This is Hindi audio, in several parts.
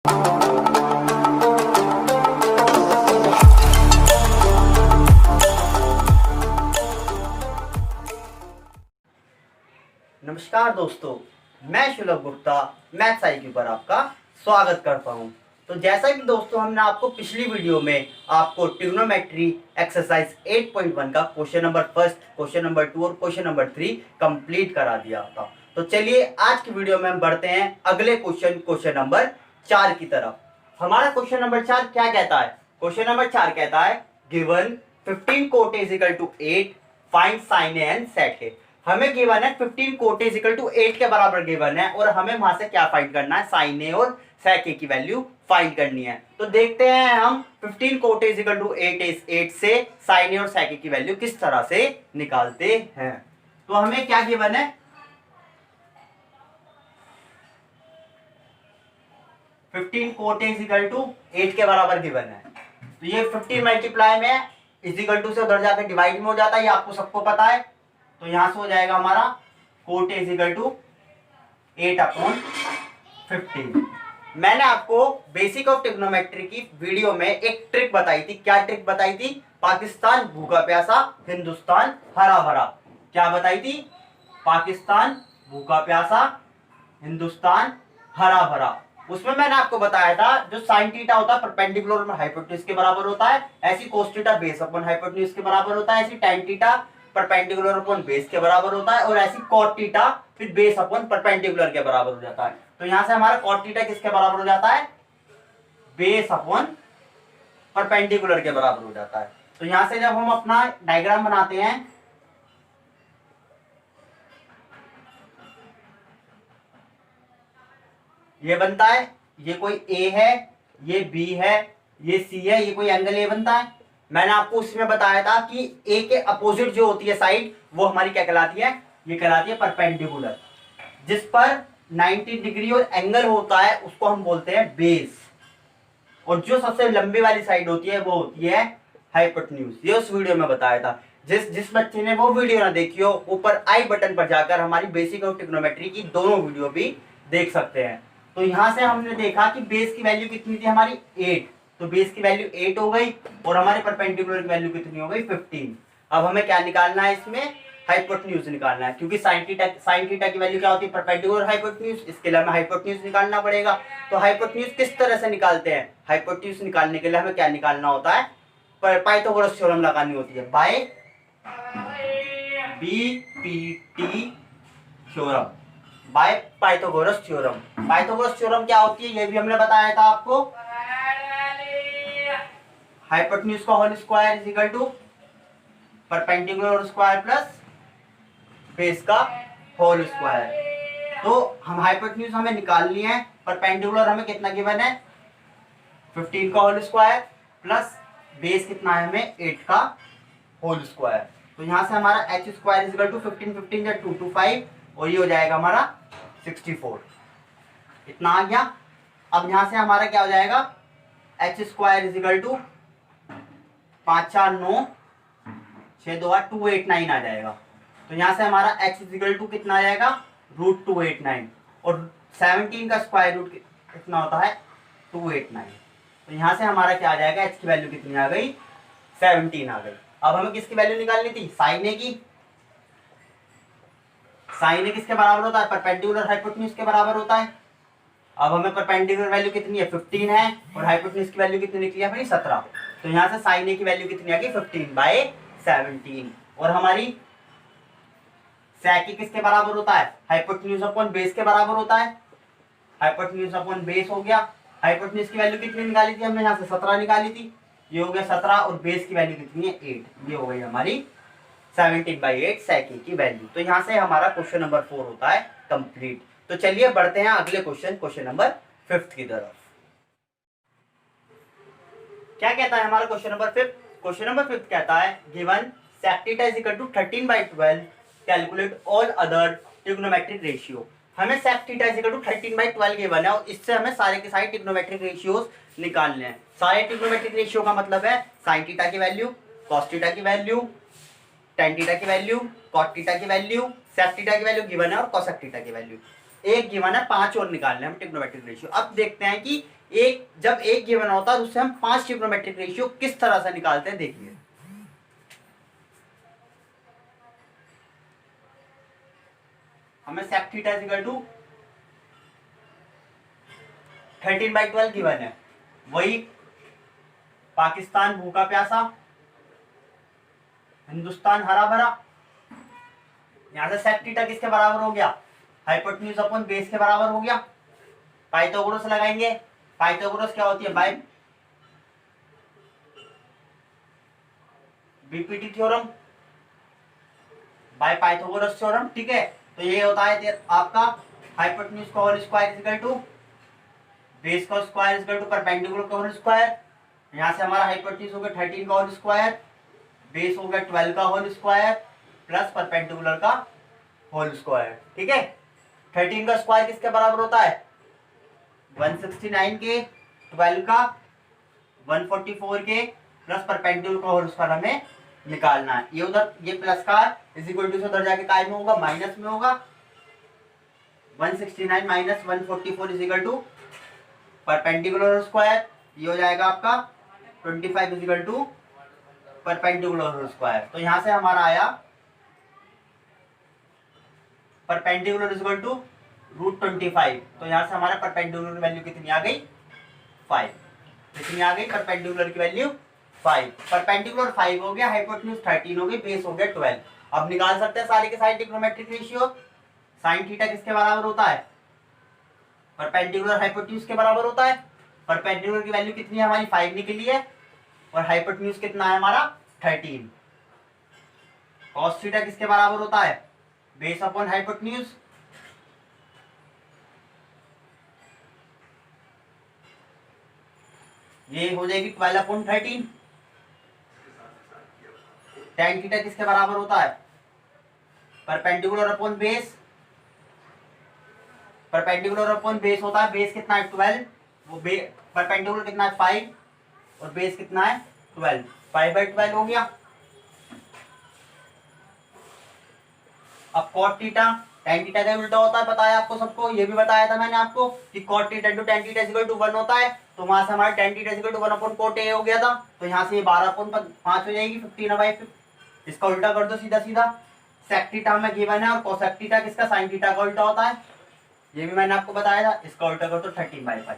नमस्कार दोस्तों, मैं शुलभ गुप्ता मैथ्स IQ पर आपका स्वागत करता हूं। तो जैसा कि दोस्तों हमने आपको पिछली वीडियो में आपको ट्रिग्नोमेट्री एक्सरसाइज 8.1 का question number first, question number 2 और क्वेश्चन नंबर 3 कंप्लीट करा दिया था। तो चलिए आज की वीडियो में हम बढ़ते हैं अगले क्वेश्चन नंबर 4 की तरफ। हमारा क्वेश्चन नंबर 4 क्या कहता है? क्वेश्चन नंबर 4 कहता है given 15 cot is equal to 8, find sine A and sec A. हमें गिवन है 15 कोट इज इक्वल टू 8 के बराबर गिवन है और हमें वहां से क्या फाइंड करना है? साइन ए और सेक ए की वैल्यू फाइंड करनी है। तो देखते हैं हम 15 कोट इज इक्वल टू 8 से साइन ए और सेक ए की वैल्यू किस तरह से निकालते हैं। तो हमें क्या गिवन है? 15 कोट इज इक्वल टू 8 के बराबर गिवन है। तो ये 15 मल्टीप्लाई में इज इक्वल टू से उधर जाकर डिवाइड में हो जाता है, ये आपको सबको पता है। तो यहां से हो जाएगा हमारा कोट इज इक्वल टू 8/15। मैंने आपको बेसिक ऑफ ट्रिग्नोमेट्री की वीडियो में एक ट्रिक बताई थी। क्या ट्रिक बताई थी? पाकिस्तान भूखा प्यासा, हिंदुस्तान हरा भरा। क्या बताई थी? पाकिस्तान भूखा प्यासा, हिंदुस्तान हरा भरा। उसमें मैंने आपको बताया था जो साइन थीटा होता है परपेंडिकुलर में हाइपोटेन्यूज के बराबर होता है, ऐसी cos theta base upon hypotenuse के बराबर होता है, ऐसी tan theta perpendicular upon base के बराबर होता है, और ऐसी कॉट थीटा फिर बेस अपॉन परपेंडिकुलर के बराबर हो जाता है। तो यहां से हमारा कॉट थीटा किसके बराबर हो जाता है? बेस अपॉन परपेंडिकुलर के बराबर हो जाता है। तो यहां से जब हम अपना डायग्राम बनाते हैं, ये बनता है, ये कोई A है, ये B है, ये C है, ये कोई एंगल A बनता है। मैंने आपको उसमें बताया था कि A के अपोजिट जो होती है साइड, वो हमारी क्या कहलाती है? ये कहलाती है परपेंडिकुलर। जिस पर 90 डिग्री और एंगल होता है उसको हम बोलते हैं बेस, और जो सबसे लंबी वाली साइड होती है वो होती है हाइपोटेन्यूज। ये उस वीडियो में बताया था। जिस बच्चे ने वो वीडियो ना देखी हो, ऊपर आई बटन पर जाकर हमारी बेसिक ऑफ ट्रिग्नोमेट्री की दोनों वीडियो भी देख सकते हैं। तो यहां से हमने देखा कि बेस की वैल्यू कितनी थी हमारी? 8। तो बेस की वैल्यू 8 हो गई और हमारे परपेंडिकुलर की वैल्यू कितनी हो गई? 15। अब हमें क्या निकालना है? इसमें हाइपोटेन्यूज निकालना है, क्योंकि साइन थीटा की वैल्यू क्या होती है? Perpendicular hypotenuse. इसके लिए हमें हाइपोटेन्यूज निकालना पड़ेगा। तो हाइपोटेन्यूज किस तरह से निकालते हैं? हाइपोटेन्यूज निकालने के लिए हमें क्या निकालना होता है? पाइथागोरस थ्योरम लगानी होती है, by BPT theorem, by Pythagoras theorem. Pythagoras theorem क्या होती है ये भी हमने बताया था आपको। हाइपोटेन्यूज का whole square is equal to perpendicular square plus base का होल स्क्वायर। तो हम हाइपोटेन्यूज हमें निकालनी है। परपेंडिकुलर हमें कितना गिवन है? 15 का होल स्क्वायर प्लस बेस कितना है हमें? 8 का होल स्क्वायर। तो यहां से हमारा h square is equal to 15 या 2 to 5, और ये हो जाएगा हमारा 64। इतना आ गया। अब यहां से हमारा क्या हो जाएगा? h square is equal to 5 4 9 6 2 8 289 आ जाएगा। तो यहां से हमारा h इज इक्वल टू कितना आ जाएगा? √289, और 17 का स्क्वायर रूट कितना होता है? 289। तो यहां से हमारा क्या आ जाएगा? h की वैल्यू कितनी आ गई? 17 आ गई। अब हमें किसकी वैल्यू निकालनी थी? साइन ए की। साइन ए किसके बराबर होता है? परपेंडिकुलर हाइपोटेन्यूज के बराबर होता है। अब हमें परपेंडिकुलर वैल्यू कितनी है? 15 है, और हाइपोटेन्यूज की वैल्यू कितनी निकली है अपनी? 17। तो यहां से साइन ए की वैल्यू कितनी आ गई? 15/17। और हमारी सेक ए किसके बराबर होता है? हाइपोटेन्यूज अपॉन बेस के बराबर होता है। हाइपोटेन्यूज अपॉन बेस हो गया। हाइपोटेन्यूज की वैल्यू कितनी निकाली थी हमने? यहाँ से 17 निकाली थी। ये हो गया 17, और बेस की वैल्यू कितनी है? 8। ये हो गई हमारी 17/8 सेक ए की वैल्यू। तो यहाँ से हमारा क्वेश्चन नंबर 4 होता है कंप्लीट। तो चलिए बढ़ते हैं अगले क्वेश्चन नंबर 5 की तरफ। क्या कहता है हमारा क्वेश्चन नंबर 5? क्वेश्चन नंबर 5 कहता है given sec theta is equal to 13/12, calculate all other trigonometric ratio. हमें sec theta is equal to 13/12 given है, और इससे हमें सारे के सारे ट्रिग्नोमेट्रिक रेशियोज निकालने हैं। सारे ट्रिग्नोमेट्रिक रेशियो का मतलब है साइन थीटा की वैल्यू, कॉस थीटा की वैल्यू, tan थीटा की वैल्यू, cot थीटा की वैल्यू, sec थीटा की वैल्यू गिवन है, और cosec थीटा की वैल्यू एक गिवन है। 5 और निकालने हैं ट्रिग्नोमेट्रिक रेशियो। अब देखते हैं कि एक जब एक गिवन होता है उससे हम 5 ट्रिग्नोमेट्रिक रेशियो किस तरह से निकालते हैं देखिए। हमें sec theta is equal to 13/12 given है, वही पाकिस्तान भूखा प्यासा, हिंदुस्तान हरा भरा। यहां से sec थीटा किसके बराबर हो गया, हाइपोटेन्यूज अपॉन बेस के बराबर हो गया। पाइथागोरस लगाएंगे, पाइथागोरस क्या होती है, by BPT theorem, by Pythagoras theorem, ठीक है। तो ये होता है आपका हाइपोटेन्यूज का whole square is equal to base का square is equal to perpendicular का होल स्क्वायर। यहां से हमारा हाइपोटेन्यूज हो गया 13 का होल स्क्वायर, बेस हो गया 12 का होल स्क्वायर प्लस परपेंडिकुलर का होल स्क्वायर, ठीक है। 13 का स्क्वायर किसके बराबर होता है, 169 के, 12 का 144 के प्लस परपेंडिकुलर का होल स्क्वायर हमें निकालना है। ये उधर ये प्लस का इज इक्वल टू से उधर जाके काय में होगा, माइनस में होगा। 169 minus 144 is equal to perpendicular square, ये हो जाएगा आपका 25 is equal to perpendicular square. तो यहां से हमारा आया परपेंडिकुलर इज इक्वल टू √25। तो यहां से हमारा परपेंडिकुलर की वैल्यू कितनी आ गई, 5। कितनी आ गई परपेंडिकुलर की वैल्यू, 5। परपेंडिकुलर 5 हो गया, हाइपोटेन्यूज 13 हो गई, बेस हो गया 12। अब निकाल सकते हैं सारे के सारे ट्रिग्नोमेट्रिक रेशियो। साइन थीटा किसके बराबर होता है, परपेंडिकुलर हाइपोटेन्यूज के बराबर होता है। परपेंडिकुलर की वैल्यू कितनी है हमारी, 5 निकली है, और हाइपोटेन्यूज कितना है हमारा 13। कॉस थीटा किसके बराबर होता है, बेस अपॉन हाइपोटेन्यूज। ये हो जाएगी 12/13। tan थीटा किसके बराबर होता है, perpendicular upon base. Perpendicular upon base होता है, बेस कितना है 12, वो परपेंडिकुलर कितना है 5 और बेस कितना है 12, 5/12 हो गया। अब cot थीटा tan थीटा का उल्टा होता है, पता है आपको सबको, ये भी बताया था मैंने आपको कि cot theta into tan theta is equal to 1 होता है। तो वहां से हमारा tan theta is equal to 1/cot A हो गया था। तो यहाँ से ये 12/5 हो जाएगी, 15/5। इसका उल्टा कर दो सीधा सीधा। sec थीटा में गिवन है और cosec थीटा किसका, sin थीटा का उल्टा होता है, ये भी मैंने आपको बताया था। इसका उल्टा कर दो 13/5।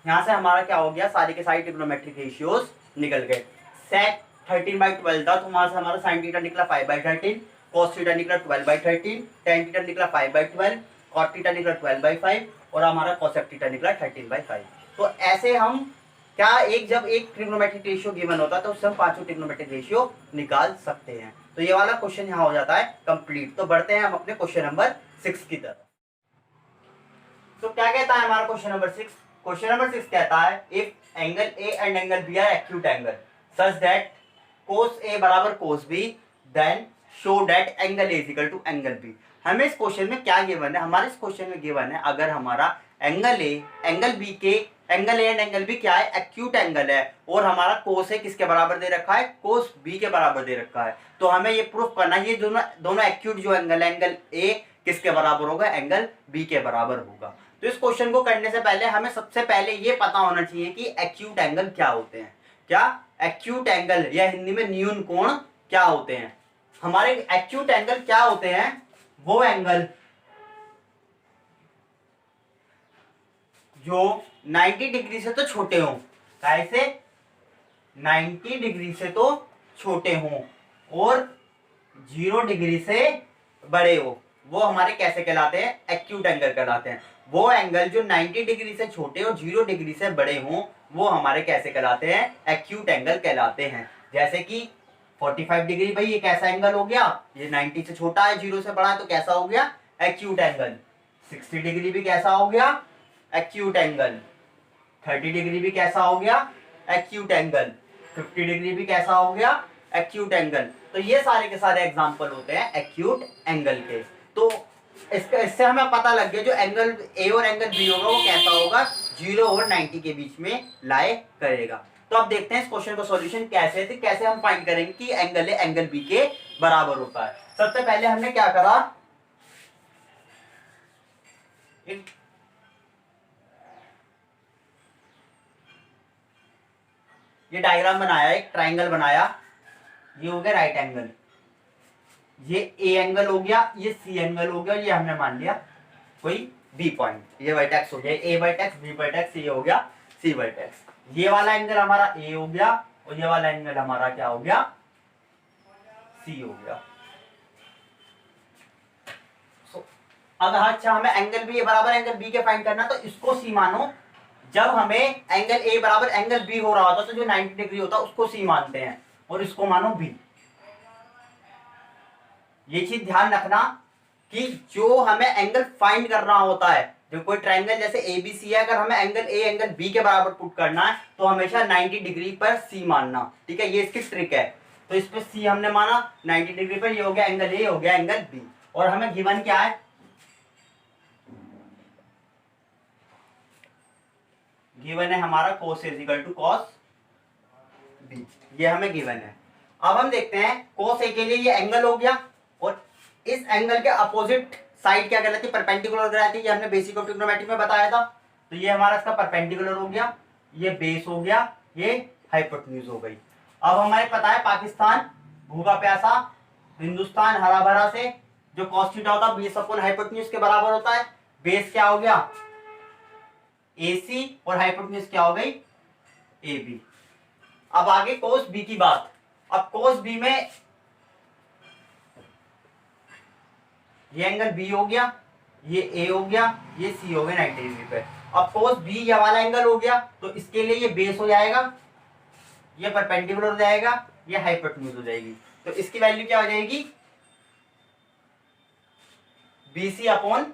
यहाँ से हमारा क्या हो गया, सारे के सारे ट्रिग्नोमेट्रिक रेशियोज निकल गए। sec 13/12 था, तो वहां से हमारा sin थीटा निकला 5/13, cos थीटा निकला 12/13, tan थीटा निकला 5/12, cot थीटा निकला 12/5 और हमारा cosec थीटा निकला 13/5। तो ऐसे हम क्या जब एक ट्रिग्नोमेट्रिक रेशियो गिवन होता है तो उससे हम पांचों ट्रिग्नोमेट्रिक रेशियो निकाल सकते हैं। तो ये वाला क्वेश्चन यहाँ हो जाता है कंप्लीट। तो बढ़ते हैं हम अपने क्वेश्चन नंबर 6 की तरफ। तो क्या कहता है हमारा क्वेश्चन नंबर 6, क्वेश्चन नंबर 6 कहता है if angle A and angle B are acute angle such that cos A बराबर cos B then show that angle A is equal to angle B। हमें इस क्वेश्चन में क्या गिवन है, हमारे इस क्वेश्चन में गिवन है अगर हमारा एंगल A एंगल B के angle A and angle B क्या है, एक्यूट एंगल है, और हमारा cos A किसके बराबर दे रखा है, cos B के बराबर दे रखा है। तो हमें ये प्रूफ करना है ये दोनों एक्यूट जो एंगल A किसके बराबर होगा, एंगल B के बराबर होगा। तो इस क्वेश्चन को करने से पहले हमें सबसे पहले ये पता होना चाहिए कि एक्यूट एंगल क्या होते हैं। क्या एक्यूट एंगल या हिंदी में न्यून कोण क्या होते हैं। हमारे एक्यूट एंगल क्या होते हैं, वो एंगल जो 90 डिग्री से तो छोटे हों, कैसे 90 डिग्री से तो छोटे हों और 0 डिग्री से बड़े हो, वो हमारे कैसे कहलाते हैं, एक्यूट एंगल कहलाते हैं। वो एंगल जो 90 डिग्री से छोटे और 0 डिग्री से बड़े हों वो हमारे कैसे कहलाते हैं, एक्यूट एंगल कहलाते हैं। जैसे कि 45 डिग्री, भाई ये कैसा एंगल हो गया, ये 90 से छोटा है 0 से बड़ा है तो कैसा हो गया, एक्यूट एंगल। 60 डिग्री भी कैसा हो गया, एक्यूट एंगल। 30 डिग्री भी कैसा हो गया, एक्यूट एंगल। 50 डिग्री भी कैसा हो गया, एक्यूट एंगल। तो ये सारे के सारे एग्जांपल होते हैं एक्यूट एंगल के। तो इससे हमें पता लग गया जो एंगल ए और एंगल बी होगा वो कैसा होगा, 0 और 90 के बीच में लाई करेगा। तो अब देखते हैं इस क्वेश्चन का सॉल्यूशन कैसे हम फाइंड करेंगे कि एंगल ए एंगल बी के बराबर होता है। सबसे पहले हमने क्या करा, ये डायग्राम बनाया, एक ट्राइंगल बनाया, ये हो गया राइट एंगल, ये ए एंगल हो गया, ये सी एंगल हो गया, ये हमने मान लिया कोई बी पॉइंट, ये वर्टेक्स हो गया, ए वर्टेक्स, बी वर्टेक्स, ये हो गया सी वर्टेक्स। ये वाला एंगल हमारा ए हो गया और ये वाला एंगल हमारा क्या हो गया, सी हो गया। अगर अच्छा हमें एंगल बी बराबर एंगल बी के फाइंड करना, तो इसको सी मानो। जब हमें एंगल ए बराबर एंगल बी हो रहा होता तो जो 90 डिग्री होता है उसको सी मानते हैं और इसको मानो बी। ये चीज ध्यान रखना कि जो हमें एंगल फाइंड करना होता है, जो कोई ट्राइंगल जैसे एबीसी है, अगर हमें एंगल ए एंगल बी के बराबर पुट करना है तो हमेशा 90 डिग्री पर सी मानना, ठीक है, ये इसकी ट्रिक है। तो इस पे सी हमने माना 90 डिग्री पर, ये हो गया एंगल ए, हो गया एंगल बी। और हमें गिवन क्या है, गिवन है हमारा cos A equal to cos B, ये हमें गिवन है। अब हम देखते हैं cos A के लिए ये एंगल हो गया और इस एंगल के अपोजिट साइड क्या कहलाती है, परपेंडिकुलर कहलाती है, ये हमने बेसिक ऑफ ट्रिग्नोमेट्री में बताया था। तो ये हमारा इसका परपेंडिकुलर हो गया, ये बेस हो गया, ये हाइपोटेन्यूज हो गई। अब हमें पता है पाकिस्तान भूखा प्यासा, हिंदुस्तान हरा भरा से जो cos थीटा होता है बेस अपॉन हाइपोटेन्यूज के बराबर होता है। बेस क्या हो गया AC और हाइपोटेन्यूज क्या हो गई AB। अब आगे cos B की बात। अब cos B में ये एंगल B हो गया, ये A हो गया, ये C हो गया 90 डिग्री पे। अब cos B ये वाला एंगल हो गया, तो इसके लिए ये बेस हो जाएगा, ये परपेंडिकुलर हो जाएगा, ये हाइपोटेन्यूज हो जाएगी। तो इसकी वैल्यू क्या हो जाएगी, BC अपॉन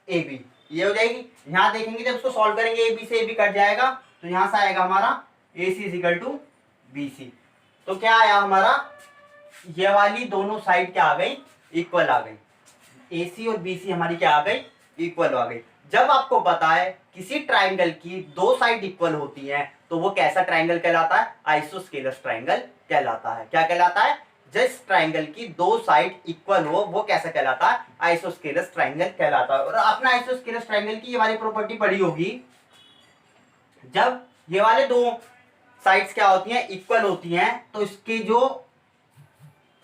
AB, ये हो जाएगी। यहां देखेंगे जब इसको सॉल्व करेंगे ए बी से ए बी कट जाएगा, तो यहां से आएगा हमारा AC is equal to BC। तो क्या आया हमारा, ये वाली दोनों साइड क्या आ गई, इक्वल आ गई। AC और BC हमारी क्या आ गई, इक्वल आ गई। जब आपको पता है किसी ट्राइंगल की दो साइड इक्वल होती हैं तो वो कैसा ट्राइंगल कहलाता है, आइसोस्केलस ट्राइंगल कहलाता है। क्या कहलाता है, जिस ट्राइंगल की दो साइड इक्वल हो वो कैसा कहलाता है, आइसोस्केलस ट्राइंगल कहलाता है। और अपना आइसोस्केलस ट्राइंगल की ये वाली प्रॉपर्टी पड़ी होगी, जब ये वाले दो साइड्स क्या होती हैं, इक्वल होती हैं, तो इसके जो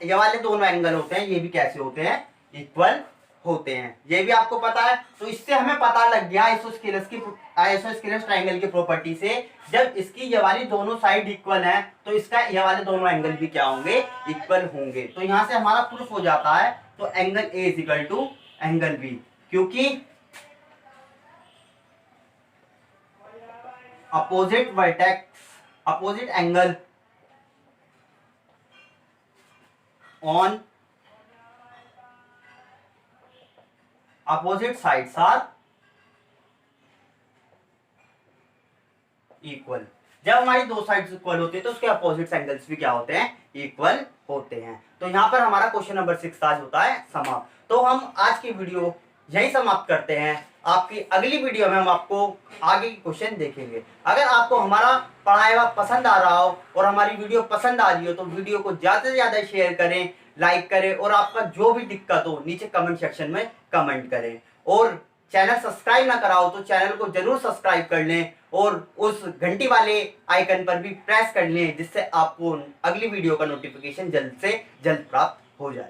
ये वाले दोनों एंगल होते हैं ये भी कैसे होते हैं, इक्वल होते हैं। ये भी आपको पता है। तो इससे हमें पता लग गया आइसोस्केलस ट्राइंगल की प्रॉपर्टी से, जब इसकी ये वाली दोनों साइड इक्वल हैं तो इसका ये वाले दोनों एंगल भी क्या होंगे, इक्वल होंगे। तो यहां से हमारा प्रूफ हो जाता है। तो angle A is equal to angle B, क्योंकि opposite vertex, opposite angle on opposite sides are equal। जब हमारी दो साइड्स इक्वल होती है तो उसके अपोजिट एंगल्स भी क्या होते हैं, इक्वल होते हैं। तो यहाँ पर हमारा क्वेश्चन नंबर 6 आज होता है समाप्त। तो हम आज की वीडियो यही समाप्त करते हैं। आपकी अगली वीडियो में हम आपको आगे की क्वेश्चन देखेंगे। अगर आपको हमारा पढ़ाया हुआ पसंद आ रहा हो और हमारी वीडियो पसंद आ रही हो तो वीडियो को ज्यादा से ज्यादा शेयर करें, लाइक करें, और आपका जो भी दिक्कत हो नीचे कमेंट सेक्शन में कमेंट करें। और चैनल सब्सक्राइब ना करा हो तो चैनल को जरूर सब्सक्राइब कर लें और उस घंटी वाले आइकन पर भी प्रेस कर लें, जिससे आपको अगली वीडियो का नोटिफिकेशन जल्द से जल्द प्राप्त हो जाए।